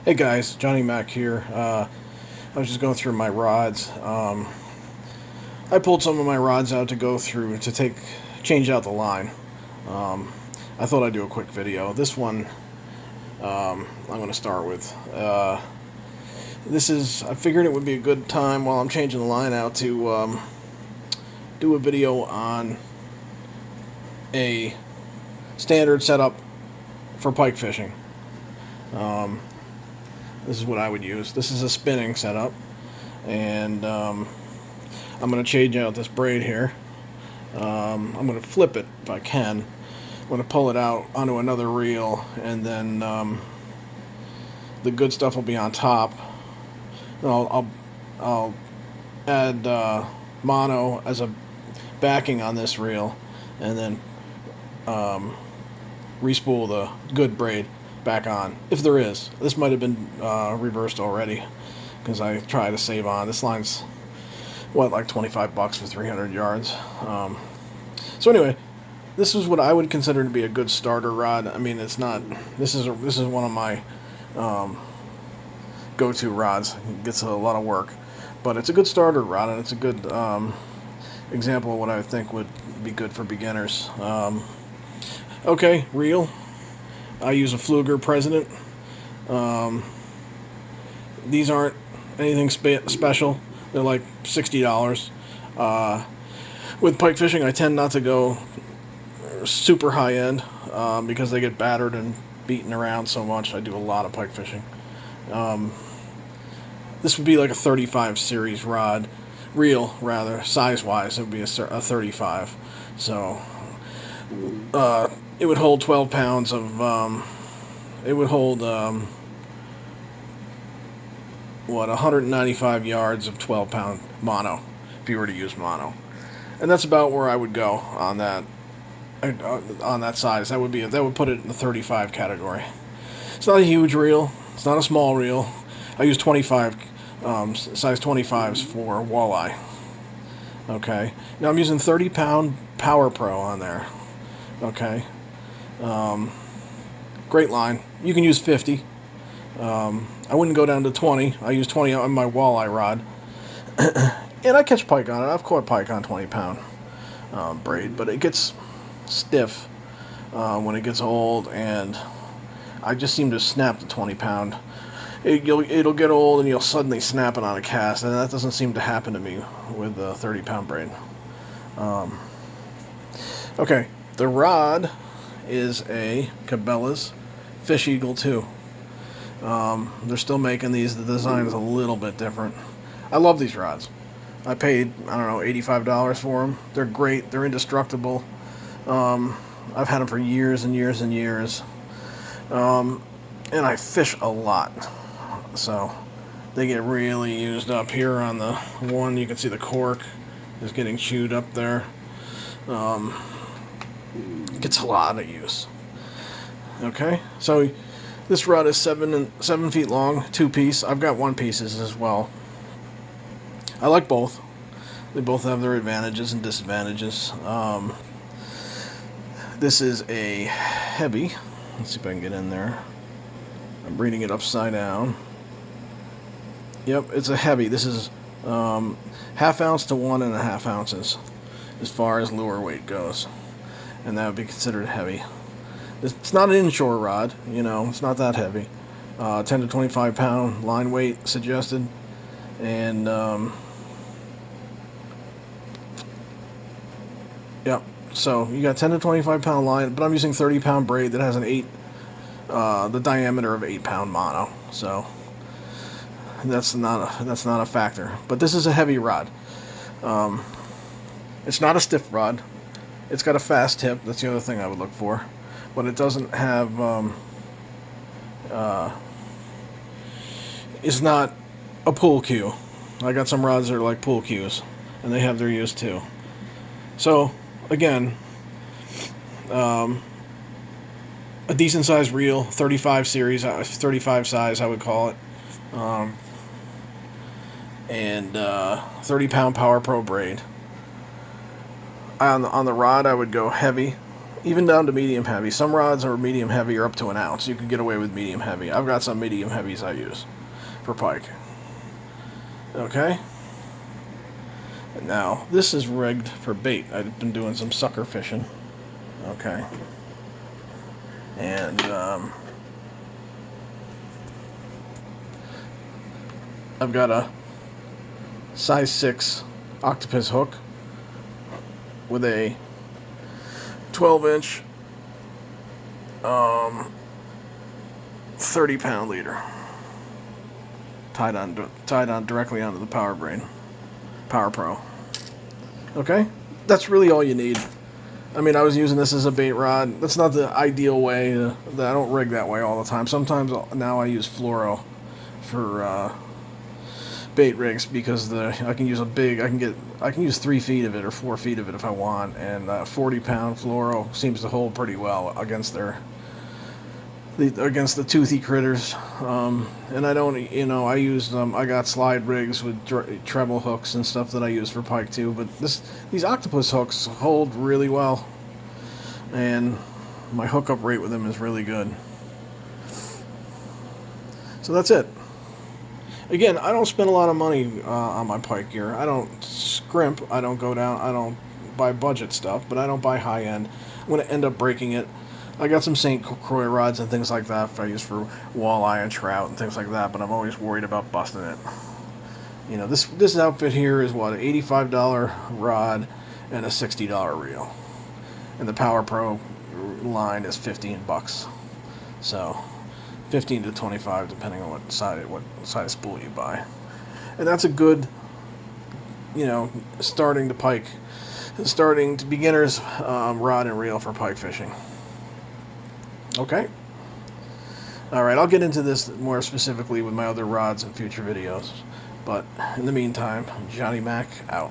Hey guys, Johnny Mac here. I was just going through my rods. I pulled some of my rods out to go through to change out the line. Um, I thought I'd do a quick video. This one I'm going to start with. I figured it would be a good time while I'm changing the line out to do a video on a standard setup for pike fishing. This is what I would use. This is a spinning setup, and I'm going to change out this braid here. I'm going to flip it if I can. I'm going to pull it out onto another reel, and then the good stuff will be on top. I'll add mono as a backing on this reel, and then respool the good braid back on, if there is. This might have been reversed already because I try to save on. This line's like $25 for 300 yards. So anyway, this is what I would consider to be a good starter rod. I mean, it's not. This is one of my go-to rods. It gets a lot of work, but it's a good starter rod, and it's a good example of what I think would be good for beginners. Okay, reel. I use a Fluger President. These aren't anything special. They're like $60. With pike fishing, I tend not to go super high end because they get battered and beaten around so much. I do a lot of pike fishing. This would be like a 35 series reel rather, size-wise. It would be a 35. So it would hold 12 pounds of, it would hold, 195 yards of 12-pound mono, if you were to use mono. And that's about where I would go on that size. That would put it in the 35 category. It's not a huge reel. It's not a small reel. I use 25, size 25s for walleye. Okay. Now I'm using 30-pound Power Pro on there. Okay. Great line. You can use 50. I wouldn't go down to 20. I use 20 on my walleye rod. And I catch pike on it. I've caught pike on 20-pound braid, but it gets stiff when it gets old, and I just seem to snap the 20-pound. It'll get old, and you'll suddenly snap it on a cast, and that doesn't seem to happen to me with the 30-pound braid. Okay, the rod is a Cabelas Fish Eagle 2. They're still making these. The design is a little bit different. I love these rods. I paid, I don't know, $85 for them. They're great. They're indestructible. I've had them for years and years and years. And I fish a lot. So they get really used up here on the one. You can see the cork is getting chewed up there. Gets a lot of use. Okay, so this rod is 7 feet long, 2-piece. I've got 1-pieces as well. I like both. They both have their advantages and disadvantages. This is a heavy. Let's see if I can get in there. I'm reading it upside down. Yep, it's a heavy. This is ½ ounce to 1.5 ounces as far as lure weight goes, and that would be considered heavy. It's not an inshore rod, it's not that heavy. 10 to 25 pound line weight suggested, and yep. So you got 10 to 25 pound line, but I'm using 30-pound braid that has the diameter of 8-pound mono. So that's not a factor. But this is a heavy rod. It's not a stiff rod. It's got a fast tip. That's the other thing I would look for. But it doesn't have, it's not a pool cue. I got some rods that are like pool cues, and they have their use too. So, again, a decent sized reel, 35 series, 35 size I would call it, and 30-pound Power Pro braid. On the rod I would go heavy. even down to medium heavy. Some rods are medium heavy or up to an ounce. You can get away with medium heavy. I've got some medium heavies I use for pike. Okay. And now this is rigged for bait. I've been doing some sucker fishing. Okay. And I've got a size 6 octopus hook with a 12-inch 30-pound leader tied on directly onto the Power Pro. Okay, that's really all you need. I mean, I was using this as a bait rod. That's not the ideal way. I don't rig that way all the time. Sometimes now I use fluoro for bait rigs because I can use I can use 3 feet of it or 4 feet of it if I want, and 40-pound fluoro seems to hold pretty well against the toothy critters. And I don't, I use I got slide rigs with treble hooks and stuff that I use for pike too. But these octopus hooks hold really well, and my hookup rate with them is really good. So that's it. Again, I don't spend a lot of money on my pike gear. I don't scrimp. I don't go down. I don't buy budget stuff, but I don't buy high end. I'm going to end up breaking it. I got some St. Croix rods and things like that I use for walleye and trout and things like that, but I'm always worried about busting it. This outfit here is what, an $85 rod and a $60 reel. And the Power Pro line is $15. So 15 to 25 depending on what size spool you buy. And that's a good, starting to beginner's rod and reel for pike fishing. Okay. Alright, I'll get into this more specifically with my other rods in future videos. But in the meantime, Johnny Mac out.